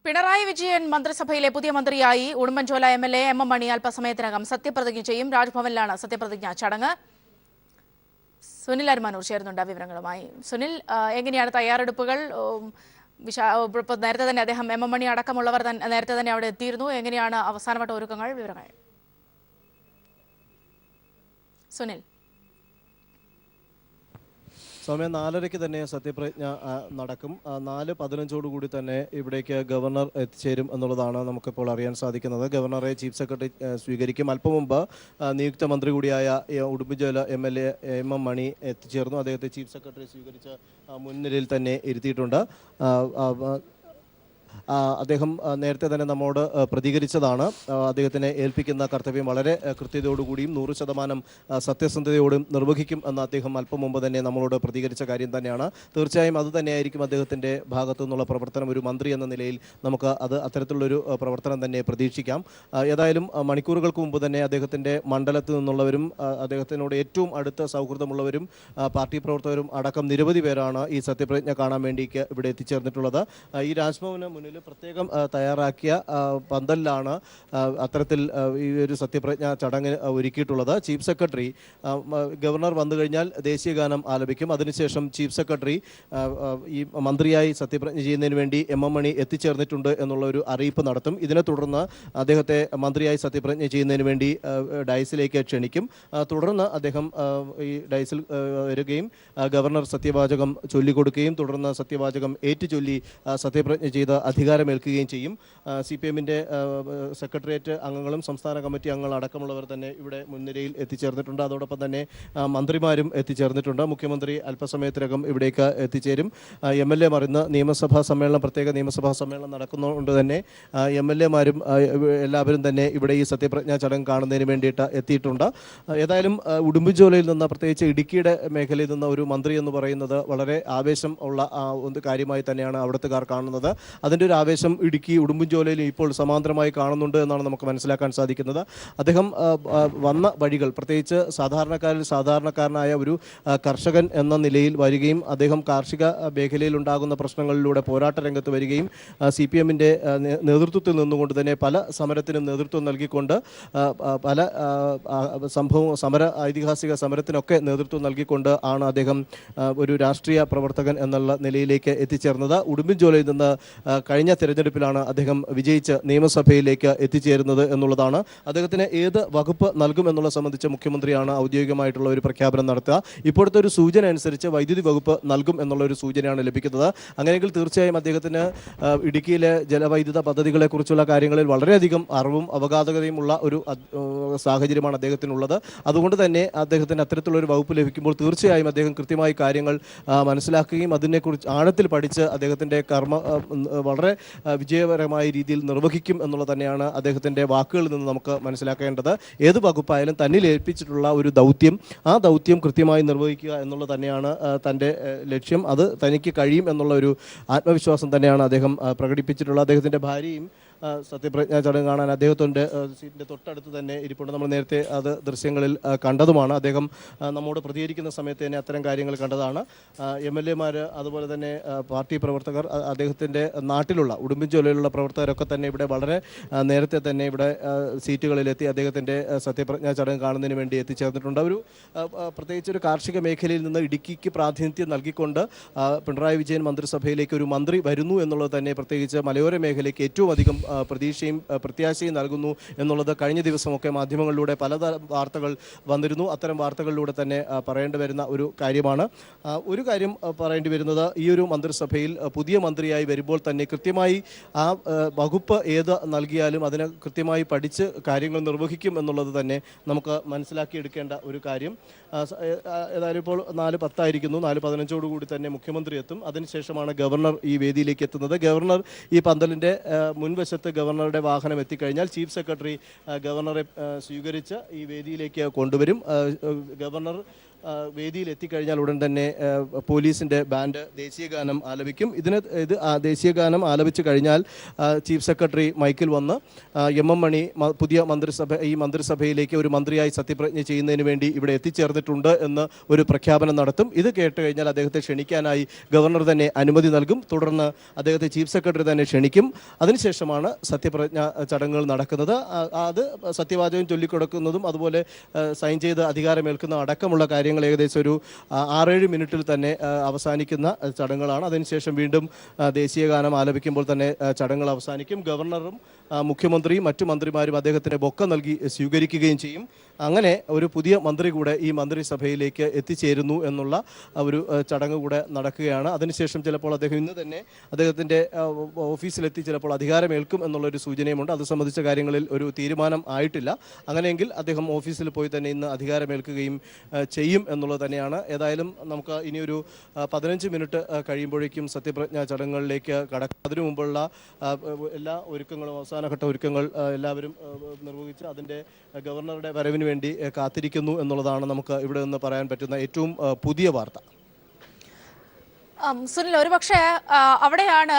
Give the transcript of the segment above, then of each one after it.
പിണറായി വിജയൻ മന്ത്രിസഭയിലെ പുതിയ മന്ത്രിയായി ഉടുമ്പൻചോല എംഎൽഎ എം എം മണി അല്പസമയത്തിനകം സത്യപ്രതിജ്ഞ ചെയ്യും. രാജ്ഭവനിലാണ് സത്യപ്രതിജ്ഞ ചടങ്ങ്. സുനിൽ അരുമാനൂർ ചേരുന്നുണ്ട് വിവരങ്ങളുമായി. സുനിൽ, എങ്ങനെയാണ് തയ്യാറെടുപ്പുകൾ? നേരത്തെ തന്നെ അദ്ദേഹം എം എം മണി അടക്കമുള്ളവർ നേരത്തെ തന്നെ അവിടെ എത്തിയിരുന്നു. എങ്ങനെയാണ് അവസാനവട്ട ഒരുക്കങ്ങൾ? വിവരങ്ങൾ സുനിൽ. സമയം 4:30 തന്നെ സത്യപ്രതിജ്ഞ നടക്കും. 4:15 തന്നെ ഇവിടേക്ക് ഗവർണർ എത്തിച്ചേരും എന്നുള്ളതാണ് നമുക്കിപ്പോൾ അറിയാൻ സാധിക്കുന്നത്. ഗവർണറെ ചീഫ് സെക്രട്ടറി സ്വീകരിക്കും. അല്പം മുമ്പ് നിയുക്ത മന്ത്രി കൂടിയായ ഉടുമ്പൻചോല എംഎൽഎ എം എം മണി എത്തിച്ചേർന്നു. അദ്ദേഹത്തെ ചീഫ് സെക്രട്ടറി സ്വീകരിച്ച് മുൻനിരയിൽ തന്നെ ഇരുത്തിയിട്ടുണ്ട്. അദ്ദേഹം നേരത്തെ തന്നെ നമ്മോട് പ്രതികരിച്ചതാണ്. അദ്ദേഹത്തിനെ ഏൽപ്പിക്കുന്ന കർത്തവ്യം വളരെ കൃത്യതയോടുകൂടിയും 100% സത്യസന്ധതയോടും നിർവഹിക്കും എന്ന് അദ്ദേഹം അല്പം മുമ്പ് തന്നെ നമ്മളോട് പ്രതികരിച്ച കാര്യം തന്നെയാണ്. തീർച്ചയായും അത് തന്നെയായിരിക്കും അദ്ദേഹത്തിൻ്റെ ഭാഗത്തു നിന്നുള്ള പ്രവർത്തനം. ഒരു മന്ത്രി എന്ന നിലയിൽ നമുക്ക് അത്തരത്തിലുള്ളൊരു പ്രവർത്തനം തന്നെ പ്രതീക്ഷിക്കാം. ഏതായാലും മണിക്കൂറുകൾക്ക് മുമ്പ് തന്നെ അദ്ദേഹത്തിൻ്റെ മണ്ഡലത്തിൽ നിന്നുള്ളവരും അദ്ദേഹത്തിനോട് ഏറ്റവും അടുത്ത സൗഹൃദമുള്ളവരും പാർട്ടി പ്രവർത്തകരും അടക്കം നിരവധി പേരാണ് ഈ സത്യപ്രതിജ്ഞ കാണാൻ വേണ്ടി ഇവിടെ എത്തിച്ചേർന്നിട്ടുള്ളത്. ഈ രാജ്ഭവന് മുന്നിൽ പ്രത്യേകം തയ്യാറാക്കിയ പന്തലിലാണ് അത്തരത്തിൽ ഈ ഒരു സത്യപ്രതിജ്ഞ ചടങ്ങ് ഒരുക്കിയിട്ടുള്ളത്. ചീഫ് സെക്രട്ടറി ഗവർണർ വന്നു കഴിഞ്ഞാൽ ദേശീയഗാനം ആലപിക്കും. അതിനുശേഷം ചീഫ് സെക്രട്ടറി ഈ മന്ത്രിയായി സത്യപ്രതിജ്ഞ ചെയ്യുന്നതിന് വേണ്ടി എം എം മണി എത്തിച്ചേർന്നിട്ടുണ്ട് എന്നുള്ള ഒരു അറിയിപ്പ് നടത്തും. ഇതിനെ തുടർന്ന് അദ്ദേഹത്തെ മന്ത്രിയായി സത്യപ്രതിജ്ഞ ചെയ്യുന്നതിന് വേണ്ടി ഡയസിലേക്ക് ക്ഷണിക്കും. തുടർന്ന് അദ്ദേഹം ഈ ഡയസിൽ വരികയും ഗവർണർ സത്യവാചകം ചൊല്ലിക്കൊടുക്കുകയും തുടർന്ന് സത്യവാചകം ഏറ്റുചൊല്ലി സത്യപ്രതിജ്ഞ ചെയ്ത് അധികാരമേൽക്കുകയും ചെയ്യും. CPM-ന്റെ സെക്രട്ടേറിയറ്റ് അംഗങ്ങളും സംസ്ഥാന കമ്മിറ്റി അംഗങ്ങൾ അടക്കമുള്ളവർ തന്നെ ഇവിടെ മുൻനിരയിൽ എത്തിച്ചേർന്നിട്ടുണ്ട്. അതോടൊപ്പം തന്നെ മന്ത്രിമാരും എത്തിച്ചേർന്നിട്ടുണ്ട്. മുഖ്യമന്ത്രി അല്പസമയത്തിനകം ഇവിടേക്ക് എത്തിച്ചേരും. MLA-മാർ ഇന്ന് പ്രത്യേക നിയമസഭാ സമ്മേളനം നടക്കുന്നതുകൊണ്ട് തന്നെ MLA-മാരും എല്ലാവരും തന്നെ ഇവിടെ ഈ സത്യപ്രതിജ്ഞാ ചടങ്ങ് കാണുന്നതിന് വേണ്ടിയിട്ട് എത്തിയിട്ടുണ്ട്. ഏതായാലും ഉടുമ്പൻചോലയിൽ നിന്ന്, പ്രത്യേകിച്ച് ഇടുക്കിയുടെ മേഖലയിൽ നിന്ന് ഒരു മന്ത്രി എന്ന് പറയുന്നത് വളരെ ആവേശം ഉള്ള ഒരു കാര്യമായി തന്നെയാണ് അവിടുത്തുകാർ കാണുന്നത്. അതിൻ്റെ ഒരു ആവേശം ഇടുക്കി ഉടുമ്പൻചോലയിൽ ഇപ്പോൾ സമാന്തരമായി കാണുന്നുണ്ട് എന്നാണ് നമുക്ക് മനസ്സിലാക്കാൻ സാധിക്കുന്നത്. അദ്ദേഹം വന്ന വഴികൾ, പ്രത്യേകിച്ച് സാധാരണക്കാരനായ ഒരു കർഷകൻ എന്ന നിലയിൽ വരികയും അദ്ദേഹം കാർഷിക മേഖലയിൽ ഉണ്ടാകുന്ന പ്രശ്നങ്ങളിലൂടെ പോരാട്ട രംഗത്ത് വരികയും CPM-ന്റെ നേതൃത്വത്തിൽ നിന്നുകൊണ്ട് തന്നെ പല സമരത്തിനും നേതൃത്വം നൽകിക്കൊണ്ട് പല ഐതിഹാസിക സമരത്തിനൊക്കെ നേതൃത്വം നൽകിക്കൊണ്ട് ആണ് അദ്ദേഹം ഒരു രാഷ്ട്രീയ പ്രവർത്തകൻ എന്നുള്ള നിലയിലേക്ക് എത്തിച്ചേർന്നത്. ഉടുമ്പൻചോലയിൽ നിന്ന് കഴിഞ്ഞ തെരഞ്ഞെടുപ്പിലാണ് അദ്ദേഹം വിജയിച്ച് നിയമസഭയിലേക്ക് എത്തിച്ചേരുന്നത് എന്നുള്ളതാണ്. അദ്ദേഹത്തിന് ഏത് വകുപ്പ് നൽകും എന്നുള്ളത് സംബന്ധിച്ച് മുഖ്യമന്ത്രിയാണ് ഔദ്യോഗികമായിട്ടുള്ള ഒരു പ്രഖ്യാപനം നടത്തുക. ഇപ്പോഴത്തെ ഒരു സൂചന അനുസരിച്ച് വൈദ്യുതി വകുപ്പ് നൽകും എന്നുള്ളൊരു സൂചനയാണ് ലഭിക്കുന്നത്. അങ്ങനെയെങ്കിൽ തീർച്ചയായും അദ്ദേഹത്തിന് ഇടുക്കിയിലെ ജലവൈദ്യുത പദ്ധതികളെക്കുറിച്ചുള്ള കാര്യങ്ങളിൽ വളരെയധികം അറിവും അവഗാഹതയും ഒരു സാഹചര്യമാണ് അദ്ദേഹത്തിനുള്ളത്. അതുകൊണ്ട് തന്നെ അദ്ദേഹത്തിന് അത്തരത്തിലുള്ളൊരു വകുപ്പ് ലഭിക്കുമ്പോൾ തീർച്ചയായും അദ്ദേഹം കൃത്യമായി കാര്യങ്ങൾ മനസ്സിലാക്കുകയും അതിനെക്കുറിച്ച് ആഴത്തിൽ പഠിച്ച് അദ്ദേഹത്തിൻ്റെ വളരെ വിജയകരമായ രീതിയിൽ നിർവഹിക്കും എന്നുള്ളത് തന്നെയാണ് അദ്ദേഹത്തിൻ്റെ വാക്കുകളിൽ നിന്ന് നമുക്ക് മനസ്സിലാക്കേണ്ടത്. ഏത് വകുപ്പായാലും തന്നിൽ ഏൽപ്പിച്ചിട്ടുള്ള ഒരു ദൗത്യം, ആ ദൗത്യം കൃത്യമായി നിർവഹിക്കുക എന്നുള്ളത് തന്നെയാണ് തൻ്റെ ലക്ഷ്യം. അത് തനിക്ക് കഴിയും എന്നുള്ള ഒരു ആത്മവിശ്വാസം തന്നെയാണ് അദ്ദേഹം പ്രകടിപ്പിച്ചിട്ടുള്ളത്. അദ്ദേഹത്തിൻ്റെ ഭാര്യയും സത്യപ്രതിജ്ഞാ ചടങ്ങ് കാണാൻ അദ്ദേഹത്തിൻ്റെ സീറ്റിൻ്റെ തൊട്ടടുത്ത് തന്നെ ഇരിപ്പുണ്ട്. നമ്മൾ നേരത്തെ അത് ദൃശ്യങ്ങളിൽ കണ്ടതുമാണ്. അദ്ദേഹം നമ്മോട് പ്രതികരിക്കുന്ന സമയത്ത് തന്നെ അത്തരം കാര്യങ്ങൾ കണ്ടതാണ്. MLA-മാർ, അതുപോലെ തന്നെ പാർട്ടി പ്രവർത്തകർ, അദ്ദേഹത്തിൻ്റെ നാട്ടിലുള്ള ഉടുമ്പൻചോലയിലുള്ള പ്രവർത്തകരൊക്കെ തന്നെ ഇവിടെ വളരെ നേരത്തെ തന്നെ ഇവിടെ സീറ്റുകളിലെത്തി അദ്ദേഹത്തിൻ്റെ സത്യപ്രതിജ്ഞാ ചടങ്ങ് കാണുന്നതിന് വേണ്ടി എത്തിച്ചേർന്നിട്ടുണ്ട്. പ്രത്യേകിച്ച് ഒരു കാർഷിക മേഖലയിൽ നിന്ന് ഇടുക്കിക്ക് പ്രാതിനിധ്യം നൽകിക്കൊണ്ട് പിണറായി വിജയൻ മന്ത്രിസഭയിലേക്ക് ഒരു മന്ത്രി വരുന്നു എന്നുള്ളത് തന്നെ പ്രത്യേകിച്ച് മലയോര മേഖലയ്ക്ക് ഏറ്റവും അധികം പ്രതീക്ഷയും പ്രത്യാശയും നൽകുന്നു എന്നുള്ളത് കഴിഞ്ഞ ദിവസമൊക്കെ മാധ്യമങ്ങളിലൂടെ പലതരം വാർത്തകൾ വന്നിരുന്നു. അത്തരം വാർത്തകളിലൂടെ തന്നെ പറയേണ്ടി വരുന്ന ഒരു കാര്യമാണ്. ഒരു കാര്യം പറയേണ്ടി വരുന്നത്, ഈ ഒരു മന്ത്രിസഭയിൽ പുതിയ മന്ത്രിയായി വരുമ്പോൾ തന്നെ കൃത്യമായി ആ വകുപ്പ് ഏത് നൽകിയാലും അതിനെ കൃത്യമായി പഠിച്ച് കാര്യങ്ങൾ നിർവഹിക്കും എന്നുള്ളത് തന്നെ നമുക്ക് മനസ്സിലാക്കിയെടുക്കേണ്ട ഒരു കാര്യം. ഏതായാലും ഇപ്പോൾ 4:10 4:15 തന്നെ മുഖ്യമന്ത്രി എത്തും. അതിനുശേഷമാണ് ഗവർണർ ഈ വേദിയിലേക്ക് എത്തുന്നത്. ഗവർണർ ഈ പന്തലിൻ്റെ മുൻവശത്ത് ഗവർണറുടെ വാഹനം എത്തിക്കഴിഞ്ഞാൽ ചീഫ് സെക്രട്ടറി ഗവർണറെ സ്വീകരിച്ച് ഈ വേദിയിലേക്ക് കൊണ്ടുവരും. ഗവർണർ വേദിയിൽ എത്തിക്കഴിഞ്ഞാൽ ഉടൻ തന്നെ പോലീസിൻ്റെ ബാൻഡ് ദേശീയഗാനം ആലപിക്കും. ഇത് ദേശീയഗാനം ആലപിച്ചു കഴിഞ്ഞാൽ ചീഫ് സെക്രട്ടറി മൈക്കിൽ വന്ന് എം മണി പുതിയ മന്ത്രിസഭയിലേക്ക് ഒരു മന്ത്രിയായി സത്യപ്രതിജ്ഞ ചെയ്യുന്നതിന് വേണ്ടി ഇവിടെ എത്തിച്ചേർന്നിട്ടുണ്ട് എന്ന് ഒരു പ്രഖ്യാപനം നടത്തും. ഇത് കേട്ട് കഴിഞ്ഞാൽ അദ്ദേഹത്തെ ക്ഷണിക്കാനായി ഗവർണർ തന്നെ അനുമതി നൽകും. തുടർന്ന് അദ്ദേഹത്തെ ചീഫ് സെക്രട്ടറി തന്നെ ക്ഷണിക്കും. അതിനുശേഷമാണ് സത്യപ്രതിജ്ഞ ചടങ്ങുകൾ നടക്കുന്നത്. അത് സത്യവാചകം ചൊല്ലിക്കൊടുക്കുന്നതും അതുപോലെ സൈൻ ചെയ്ത് അധികാരമേൽക്കുന്ന അടക്കമുള്ള കാര്യങ്ങൾ ഏകദേശം ഒരു 6-7 മിനിറ്റിൽ തന്നെ അവസാനിക്കുന്ന ചടങ്ങുകളാണ്. അതിനുശേഷം വീണ്ടും ദേശീയഗാനം ആലപിക്കുമ്പോൾ തന്നെ ചടങ്ങുകൾ അവസാനിക്കും. ഗവർണറും മുഖ്യമന്ത്രിയും മറ്റു മന്ത്രിമാരും അദ്ദേഹത്തിന് ബൊക്ക നൽകി സ്വീകരിക്കുകയും ചെയ്യും. അങ്ങനെ ഒരു പുതിയ മന്ത്രി കൂടെ ഈ മന്ത്രിസഭയിലേക്ക് എത്തിച്ചേരുന്നു എന്നുള്ള ഒരു ചടങ്ങ് കൂടെ നടക്കുകയാണ്. അതിനുശേഷം ചിലപ്പോൾ അദ്ദേഹം ഇന്ന് തന്നെ അദ്ദേഹത്തിൻ്റെ ഓഫീസിലെത്തി ചിലപ്പോൾ അധികാരമേൽക്കും എന്നുള്ളൊരു സൂചനയുമുണ്ട്. അത് സംബന്ധിച്ച കാര്യങ്ങളിൽ ഒരു തീരുമാനം ആയിട്ടില്ല. അങ്ങനെയെങ്കിൽ അദ്ദേഹം ഓഫീസിൽ പോയി തന്നെ ഇന്ന് അധികാരമേൽക്കുകയും ചെയ്യും എന്നുള്ളത് തന്നെയാണ്. ഏതായാലും നമുക്ക് ഇനിയൊരു 15 മിനിറ്റ് കഴിയുമ്പോഴേക്കും സത്യപ്രതിജ്ഞാ ചടങ്ങുകളിലേക്ക് കടക്കും. അതിനു മുമ്പുള്ള എല്ലാ ഒരുക്കങ്ങളും അവസാനഘട്ട ഒരുക്കങ്ങൾ എല്ലാവരും നിർവഹിച്ച് അതിൻ്റെ ഗവർണറുടെ വരവിന് വേണ്ടി കാത്തിരിക്കുന്നു എന്നുള്ളതാണ് നമുക്ക് ഇവിടെ നിന്ന് പറയാൻ പറ്റുന്ന ഏറ്റവും പുതിയ വാർത്ത. സുനിൽ, ഒരുപക്ഷെ അവിടെയാണ്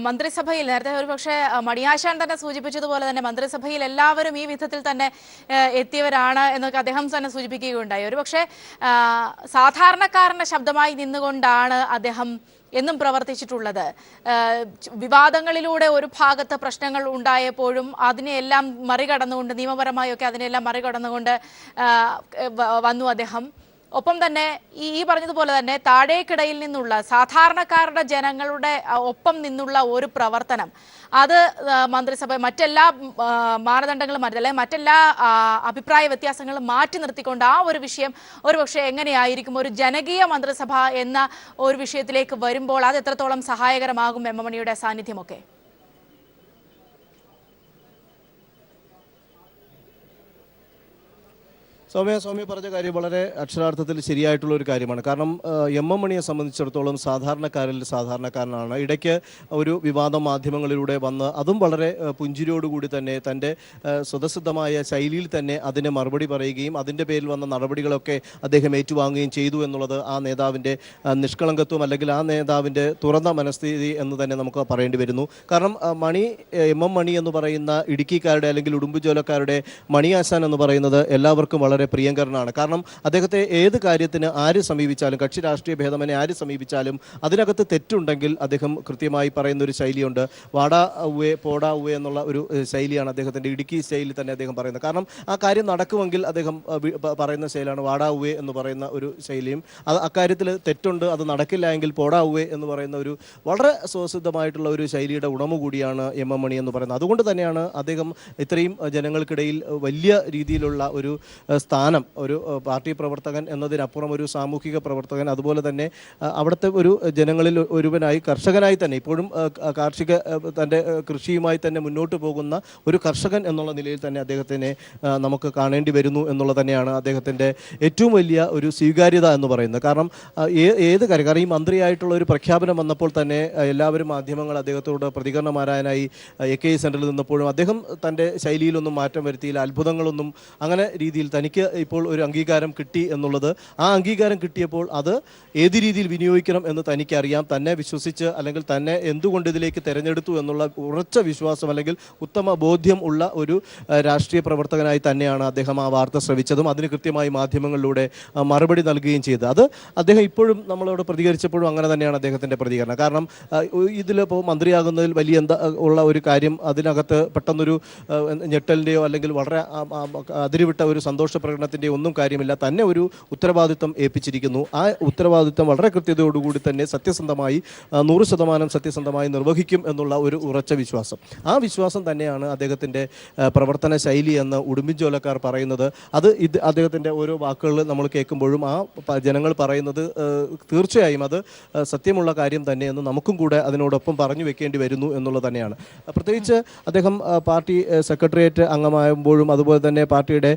മന്ത്രിസഭയിൽ നേരത്തെ ഒരുപക്ഷെ മണിയാശാൻ തന്നെ സൂചിപ്പിച്ചതുപോലെ തന്നെ മന്ത്രിസഭയിൽ എല്ലാവരും ഈ വിധത്തിൽ തന്നെ എത്തിയവരാണ് എന്നൊക്കെ അദ്ദേഹം തന്നെ സൂചിപ്പിക്കുകയുണ്ടായി. ഒരുപക്ഷെ സാധാരണക്കാരന്റെ ശബ്ദമായി നിന്നുകൊണ്ടാണ് അദ്ദേഹം എന്നും പ്രവർത്തിച്ചിട്ടുള്ളത്. വിവാദങ്ങളിലൂടെ ഒരു ഭാഗത്ത് പ്രശ്നങ്ങൾ ഉണ്ടായപ്പോഴും അതിനെയെല്ലാം മറികടന്നുകൊണ്ട് നിയമപരമായൊക്കെ അതിനെല്ലാം മറികടന്നുകൊണ്ട് വന്നു അദ്ദേഹം. ഒപ്പം തന്നെ ഈ പറഞ്ഞതുപോലെ തന്നെ താഴേക്കിടയിൽ നിന്നുള്ള സാധാരണക്കാരുടെ ജനങ്ങളുടെ ഒപ്പം നിന്നുള്ള ഒരു പ്രവർത്തനം അത് മന്ത്രിസഭ മറ്റെല്ലാ മാനദണ്ഡങ്ങളും അല്ലെങ്കിൽ മറ്റെല്ലാ അഭിപ്രായ വ്യത്യാസങ്ങളും മാറ്റി നിർത്തിക്കൊണ്ട് ആ ഒരു വിഷയം ഒരുപക്ഷെ എങ്ങനെയായിരിക്കും ഒരു ജനകീയ മന്ത്രിസഭ എന്ന ഒരു വിഷയത്തിലേക്ക് വരുമ്പോൾ അത് എത്രത്തോളം സഹായകരമാകും എം മണിയുടെ സാന്നിധ്യമൊക്കെ? സൗമ്യ പറഞ്ഞ കാര്യം വളരെ അക്ഷരാർത്ഥത്തിൽ ശരിയായിട്ടുള്ള ഒരു കാര്യമാണ്. കാരണം എം മണിയെ സംബന്ധിച്ചിടത്തോളം സാധാരണക്കാരിൽ സാധാരണക്കാരനാണ്. ഇടയ്ക്ക് ഒരു വിവാദം മാധ്യമങ്ങളിലൂടെ വന്ന് അതും വളരെ പുഞ്ചിരിയോടുകൂടി തന്നെ തൻ്റെ സ്വതസിദ്ധമായ ശൈലിയിൽ തന്നെ അതിന് മറുപടി പറയുകയും അതിൻ്റെ പേരിൽ വന്ന നടപടികളൊക്കെ അദ്ദേഹം ഏറ്റുവാങ്ങുകയും ചെയ്തു എന്നുള്ളത് ആ നേതാവിൻ്റെ നിഷ്കളങ്കത്വം അല്ലെങ്കിൽ ആ നേതാവിൻ്റെ തുറന്ന മനസ്ഥിതി എന്ന് തന്നെ നമുക്ക് പറയേണ്ടി വരുന്നു. കാരണം എം മണി എന്ന് പറയുന്ന ഇടുക്കിക്കാരുടെ അല്ലെങ്കിൽ ഉടുമ്പുചോലക്കാരുടെ മണിയാശാൻ എന്ന് പറയുന്നത് എല്ലാവർക്കും വളരെ പ്രിയങ്കരനാണ്. കാരണം അദ്ദേഹത്തെ ഏത് കാര്യത്തിന് ആര് സമീപിച്ചാലും കക്ഷി രാഷ്ട്രീയ ഭേദമനെ ആര് സമീപിച്ചാലും അതിനകത്ത് തെറ്റുണ്ടെങ്കിൽ അദ്ദേഹം കൃത്യമായി പറയുന്ന ഒരു ശൈലിയുണ്ട്. വാടാ ഉവേ പോടാ ഉവേ എന്നുള്ള ഒരു ശൈലിയാണ് അദ്ദേഹത്തിൻ്റെ ഇടുക്കി സ്റ്റൈലിൽ തന്നെ അദ്ദേഹം പറയുന്നത്. കാരണം ആ കാര്യം നടക്കുമെങ്കിൽ അദ്ദേഹം പറയുന്ന ശൈലിയാണ് വാടാ ഉവേ എന്ന് പറയുന്ന ഒരു ശൈലിയും. അക്കാര്യത്തിൽ തെറ്റുണ്ട് അത് നടക്കില്ല എങ്കിൽ പോടാ ഉവേ എന്ന് പറയുന്ന ഒരു വളരെ സ്വസിദ്ധമായിട്ടുള്ള ഒരു ശൈലിയുടെ ഉടമ കൂടിയാണ് എം മണി എന്ന് പറയുന്നത്. അതുകൊണ്ട് തന്നെയാണ് അദ്ദേഹം ഇത്രയും ജനങ്ങൾക്കിടയിൽ വലിയ രീതിയിലുള്ള ഒരു സ്ഥാനം, ഒരു പാർട്ടി പ്രവർത്തകൻ എന്നതിനപ്പുറം ഒരു സാമൂഹിക പ്രവർത്തകൻ, അതുപോലെ തന്നെ അവിടുത്തെ ഒരു ജനങ്ങളിൽ ഒരുവനായി കർഷകനായി തന്നെ ഇപ്പോഴും തൻ്റെ കൃഷിയുമായി തന്നെ മുന്നോട്ട് പോകുന്ന ഒരു കർഷകൻ എന്നുള്ള നിലയിൽ തന്നെ അദ്ദേഹത്തിനെ നമുക്ക് കാണേണ്ടി വരുന്നു എന്നുള്ളത് തന്നെയാണ് അദ്ദേഹത്തിൻ്റെ ഏറ്റവും വലിയ ഒരു സ്വീകാര്യത എന്ന് പറയുന്നത്. കാരണം ഏത് കാര്യം, കാരണം ഈ മന്ത്രിയായിട്ടുള്ള ഒരു പ്രഖ്യാപനം വന്നപ്പോൾ തന്നെ എല്ലാവരും മാധ്യമങ്ങൾ അദ്ദേഹത്തോട് പ്രതികരണമാരായനായി AK സെൻറ്ററിൽ നിന്നപ്പോഴും അദ്ദേഹം തൻ്റെ ശൈലിയിലൊന്നും മാറ്റം വരുത്തിയില്ല. അത്ഭുതങ്ങളൊന്നും അങ്ങനെ രീതിയിൽ തനിക്ക് ഇപ്പോൾ ഒരു അംഗീകാരം കിട്ടി എന്നുള്ളത്, ആ അംഗീകാരം കിട്ടിയപ്പോൾ അത് ഏത് രീതിയിൽ വിനിയോഗിക്കണം എന്ന് തനിക്കറിയാം. തന്നെ വിശ്വസിച്ച് അല്ലെങ്കിൽ തന്നെ എന്തുകൊണ്ട് ഇതിലേക്ക് തിരഞ്ഞെടുത്തു എന്നുള്ള ഉറച്ച വിശ്വാസം അല്ലെങ്കിൽ ഉത്തമ ബോധ്യം ഉള്ള ഒരു രാഷ്ട്രീയ പ്രവർത്തകനായി തന്നെയാണ് അദ്ദേഹം ആ വാർത്ത ശ്രവിച്ചതും അതിന് കൃത്യമായി മാധ്യമങ്ങളിലൂടെ മറുപടി നൽകുകയും ചെയ്തത്. അത് അദ്ദേഹം ഇപ്പോഴും നമ്മളോട് പ്രതികരിച്ചപ്പോഴും അങ്ങനെ തന്നെയാണ് അദ്ദേഹത്തിൻ്റെ പ്രതികരണം. കാരണം ഇതിലിപ്പോൾ മന്ത്രിയാകുന്നതിൽ വലിയ ഉള്ള ഒരു കാര്യം അതിനകത്ത് പെട്ടെന്നൊരു ഞെട്ടലിൻ്റെയോ അല്ലെങ്കിൽ വളരെ അതിരുവിട്ട ഒരു സന്തോഷ പ്രകടനത്തിൻ്റെ ഒന്നും കാര്യമില്ല. തന്നെ ഒരു ഉത്തരവാദിത്വം ഏൽപ്പിച്ചിരിക്കുന്നു. ആ ഉത്തരവാദിത്വം വളരെ കൃത്യതയോടുകൂടി തന്നെ സത്യസന്ധമായി 100% സത്യസന്ധമായി നിർവഹിക്കും എന്നുള്ള ഒരു ഉറച്ച വിശ്വാസം. ആ വിശ്വാസം തന്നെയാണ് അദ്ദേഹത്തിൻ്റെ പ്രവർത്തന ശൈലി എന്ന് ഉടുമ്പിൻചോലക്കാർ പറയുന്നത്. അദ്ദേഹത്തിൻ്റെ ഓരോ വാക്കുകൾ നമ്മൾ കേൾക്കുമ്പോഴും ആ ജനങ്ങൾ പറയുന്നത് തീർച്ചയായും അത് സത്യമുള്ള കാര്യം തന്നെയെന്ന് നമുക്കും കൂടെ അതിനോടൊപ്പം പറഞ്ഞു വെക്കേണ്ടി വരുന്നു എന്നുള്ളത് തന്നെയാണ്. പ്രത്യേകിച്ച് അദ്ദേഹം പാർട്ടി സെക്രട്ടേറിയറ്റ് അംഗമാകുമ്പോഴും അതുപോലെ തന്നെ പാർട്ടിയുടെ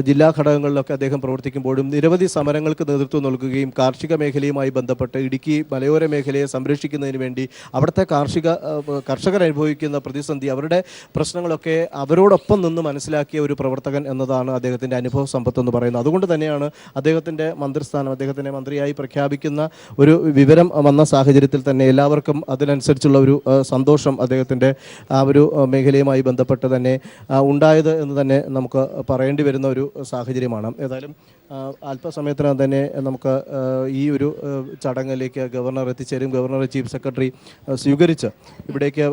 ജില്ലാ ജില്ലാ ഘടകങ്ങളിലൊക്കെ അദ്ദേഹം പ്രവർത്തിക്കുമ്പോഴും നിരവധി സമരങ്ങൾക്ക് നേതൃത്വം നൽകുകയും കാർഷിക മേഖലയുമായി ബന്ധപ്പെട്ട് ഇടുക്കി മലയോര മേഖലയെ സംരക്ഷിക്കുന്നതിന് വേണ്ടി അവിടുത്തെ കർഷകർ അനുഭവിക്കുന്ന പ്രതിസന്ധി, അവരുടെ പ്രശ്നങ്ങളൊക്കെ അവരോടൊപ്പം നിന്ന് മനസ്സിലാക്കിയ ഒരു പ്രവർത്തകൻ എന്നതാണ് അദ്ദേഹത്തിൻ്റെ അനുഭവ സമ്പത്ത് എന്ന് പറയുന്നത്. അതുകൊണ്ട് തന്നെയാണ് അദ്ദേഹത്തിൻ്റെ മന്ത്രിസ്ഥാനം, അദ്ദേഹത്തിനെ മന്ത്രിയായി പ്രഖ്യാപിക്കുന്ന ഒരു വിവരം വന്ന സാഹചര്യത്തിൽ തന്നെ എല്ലാവർക്കും അതിനനുസരിച്ചുള്ള ഒരു സന്തോഷം അദ്ദേഹത്തിൻ്റെ ആ ഒരു മേഖലയുമായി ബന്ധപ്പെട്ട് തന്നെ ഉണ്ടായത് എന്ന് തന്നെ നമുക്ക് പറയേണ്ടി വരുന്ന ഒരു സാഹചര്യമാണ്. ഏതായാലും അല്പസമയത്തിനകം തന്നെ നമുക്ക് ഈ ഒരു ചടങ്ങിലേക്ക് ഗവർണർ എത്തിച്ചേരും. ഗവർണർ ചീഫ് സെക്രട്ടറി സ്വീകരിച്ച് ഇവിടേക്ക്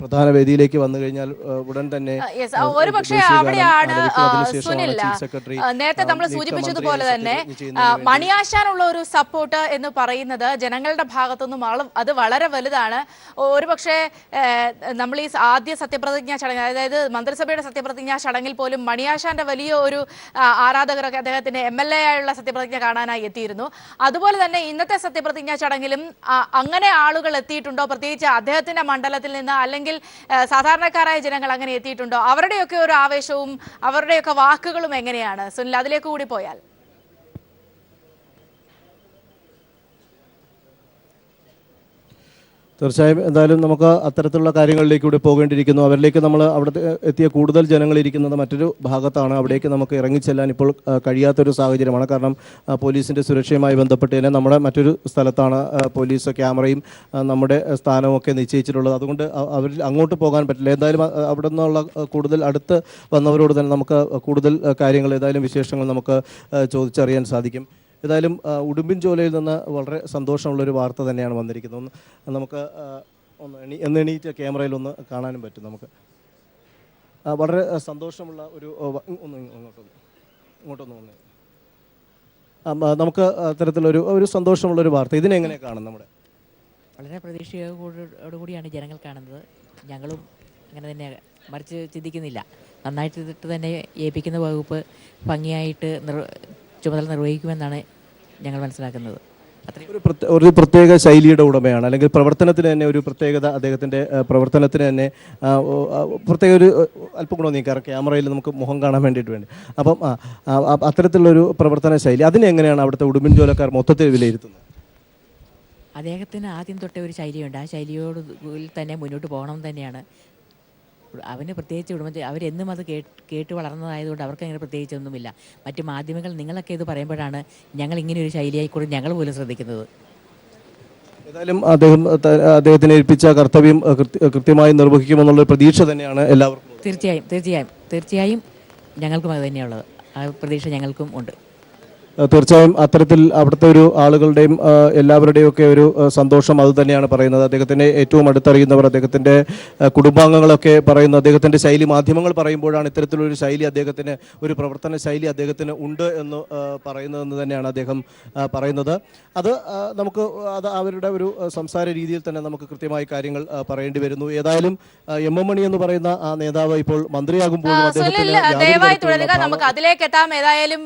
പ്രധാന വേദിയിലേക്ക് വന്നു കഴിഞ്ഞാൽ ഉടൻ തന്നെ ഒരു പക്ഷേ അവിടെയാണ് സുനിൽ നേരത്തെ നമ്മൾ സൂചിപ്പിച്ചതുപോലെ തന്നെ മണിയാശാനുള്ള ഒരു സപ്പോർട്ട് എന്ന് പറയുന്നത് ജനങ്ങളുടെ ഭാഗത്തുനിന്നും അത് വളരെ വലുതാണ്. ഒരുപക്ഷെ നമ്മൾ ഈ ആദ്യ സത്യപ്രതിജ്ഞാ ചടങ്ങ്, അതായത് മന്ത്രിസഭയുടെ സത്യപ്രതിജ്ഞാ ചടങ്ങിൽ പോലും മണിയാശാന്റെ വലിയ ഒരു ആരാധകർ അദ്ദേഹത്തിന് MLA ആയുള്ള സത്യപ്രതിജ്ഞ കാണാനായി എത്തിയിരുന്നു. അതുപോലെ തന്നെ ഇന്നത്തെ സത്യപ്രതിജ്ഞാ ചടങ്ങിലും അങ്ങനെ ആളുകൾ എത്തിയിട്ടുണ്ടോ? പ്രത്യേകിച്ച് അദ്ദേഹത്തിന്റെ മണ്ഡലത്തിൽ നിന്ന്, അല്ലെങ്കിൽ സാധാരണക്കാരായ ജനങ്ങൾ അങ്ങനെ എത്തിയിട്ടുണ്ടോ? അവരുടെയൊക്കെ ഒരു ആവേശവും അവരുടെയൊക്കെ വാക്കുകളും എങ്ങനെയാണ് സുനിൽ? അതിലേക്ക് കൂടി പോയാൽ. തീർച്ചയായും എന്തായാലും നമുക്ക് അത്തരത്തിലുള്ള കാര്യങ്ങളിലേക്ക് കൂടി പോകേണ്ടിയിരിക്കുന്നു. അവരിലേക്ക് നമ്മൾ അവിടെ എത്തിയ കൂടുതൽ ജനങ്ങൾ ഇരിക്കുന്നത് മറ്റൊരു ഭാഗത്താണ്. അവിടേക്ക് നമുക്ക് ഇറങ്ങിച്ചെല്ലാൻ ഇപ്പോൾ കഴിയാത്തൊരു സാഹചര്യമാണ്. കാരണം പോലീസിൻ്റെ സുരക്ഷയുമായി ബന്ധപ്പെട്ട് തന്നെ നമ്മുടെ മറ്റൊരു സ്ഥലത്താണ് പോലീസ് ക്യാമറയും നമ്മുടെ സ്ഥാനവും ഒക്കെ നിശ്ചയിച്ചിട്ടുള്ളത്. അതുകൊണ്ട് അവരിൽ അങ്ങോട്ട് പോകാൻ പറ്റില്ല. എന്തായാലും അവിടെ നിന്നുള്ള കൂടുതൽ അടുത്ത് വന്നവരോട് തന്നെ നമുക്ക് കൂടുതൽ കാര്യങ്ങൾ, ഏതായാലും വിശേഷങ്ങൾ നമുക്ക് ചോദിച്ചറിയാൻ സാധിക്കും. ഏതായാലും ഉടുമ്പൻചോലയിൽ നിന്ന് വളരെ സന്തോഷമുള്ളൊരു വാർത്ത തന്നെയാണ് വന്നിരിക്കുന്നത്. നമുക്ക് ഒന്ന് എണീറ്റ് ക്യാമറയിൽ ഒന്ന് കാണാനും പറ്റും. നമുക്ക് വളരെ സന്തോഷമുള്ള ഒരു ഇങ്ങോട്ടൊന്ന് വന്നേ. നമുക്ക് അത്തരത്തിലൊരു സന്തോഷമുള്ളൊരു വാർത്ത, ഇതിനെങ്ങനെ കാണും? നമ്മുടെ വളരെ പ്രതീക്ഷയോടുകൂടിയാണ് ജനങ്ങൾ കാണുന്നത്. ഞങ്ങളും അങ്ങനെ തന്നെ മറിച്ച് ചിന്തിക്കുന്നില്ല. നന്നായിട്ട് തന്നെ ഏൽപ്പിക്കുന്ന വകുപ്പ് ഭംഗിയായിട്ട് ചുമതല നിർവഹിക്കുമെന്നാണ് ഞങ്ങൾ മനസ്സിലാക്കുന്നത്. ഒരു പ്രത്യേക ശൈലിയുടെ ഉടമയാണ്, അല്ലെങ്കിൽ പ്രവർത്തനത്തിന് തന്നെ ഒരു പ്രത്യേകത, അദ്ദേഹത്തിൻ്റെ പ്രവർത്തനത്തിന് തന്നെ പ്രത്യേക ഒരു അല്പം കൂടെ നീക്കാറ് ക്യാമറയിൽ നമുക്ക് മുഖം കാണാൻ വേണ്ടിയിട്ട് വേണ്ടി. അപ്പം അത്തരത്തിലുള്ളൊരു പ്രവർത്തന ശൈലി, അതിനെങ്ങനെയാണ് അവിടുത്തെ ഉടുമ്പൻചോലക്കാർ മൊത്തത്തിൽ വിലയിരുത്തുന്നത്? അദ്ദേഹത്തിന് ആദ്യം തൊട്ടേ ഒരു ശൈലിയുണ്ട്. ആ ശൈലിയോട് തന്നെ മുന്നോട്ട് പോകണം തന്നെയാണ്. അവന് പ്രത്യേകിച്ച് അവരെന്നും അത് കേട്ട് വളർന്നതായതുകൊണ്ട് അവർക്ക് അങ്ങനെ പ്രത്യേകിച്ചൊന്നുമില്ല. മറ്റ് മാധ്യമങ്ങൾ നിങ്ങളൊക്കെ ഇത് പറയുമ്പോഴാണ് ഞങ്ങൾ ഇങ്ങനെ ഒരു ശൈലിയായിക്കൂടെ ഞങ്ങൾ പോലും ശ്രദ്ധിക്കുന്നത്. ഏതായാലും അദ്ദേഹത്തിന് ഏൽപ്പിച്ച കർത്തവ്യം കൃത്യമായി നിർവഹിക്കുമെന്നുള്ള പ്രതീക്ഷ തന്നെയാണ് എല്ലാവർക്കും. തീർച്ചയായും ഞങ്ങൾക്കും അത് തന്നെയുള്ളത്. ആ പ്രതീക്ഷ ഞങ്ങൾക്കും ഉണ്ട്. തീർച്ചയായും അത്തരത്തിൽ അവിടുത്തെ ഒരു ആളുകളുടെയും എല്ലാവരുടെയും ഒക്കെ ഒരു സന്തോഷം അത് തന്നെയാണ് പറയുന്നത്. അദ്ദേഹത്തിൻ്റെ ഏറ്റവും അടുത്തറിയുന്നവർ, അദ്ദേഹത്തിൻ്റെ കുടുംബാംഗങ്ങളൊക്കെ പറയുന്നു, അദ്ദേഹത്തിൻ്റെ ശൈലി മാധ്യമങ്ങൾ പറയുമ്പോഴാണ് ഇത്തരത്തിലൊരു ശൈലി അദ്ദേഹത്തിന്, ഒരു പ്രവർത്തന ശൈലി അദ്ദേഹത്തിന് ഉണ്ട് എന്ന് പറയുന്നതെന്ന് തന്നെയാണ് അദ്ദേഹം പറയുന്നത്. അത് അവരുടെ ഒരു സംസാര രീതിയിൽ തന്നെ നമുക്ക് കൃത്യമായി കാര്യങ്ങൾ പറയേണ്ടി വരുന്നു. ഏതായാലും M.M. മണി എന്ന് പറയുന്ന ആ നേതാവ് ഇപ്പോൾ മന്ത്രിയാകുമ്പോൾ ദയവായി തുടരുക, നമുക്ക് അതിലേക്ക് എത്താം. ഏതായാലും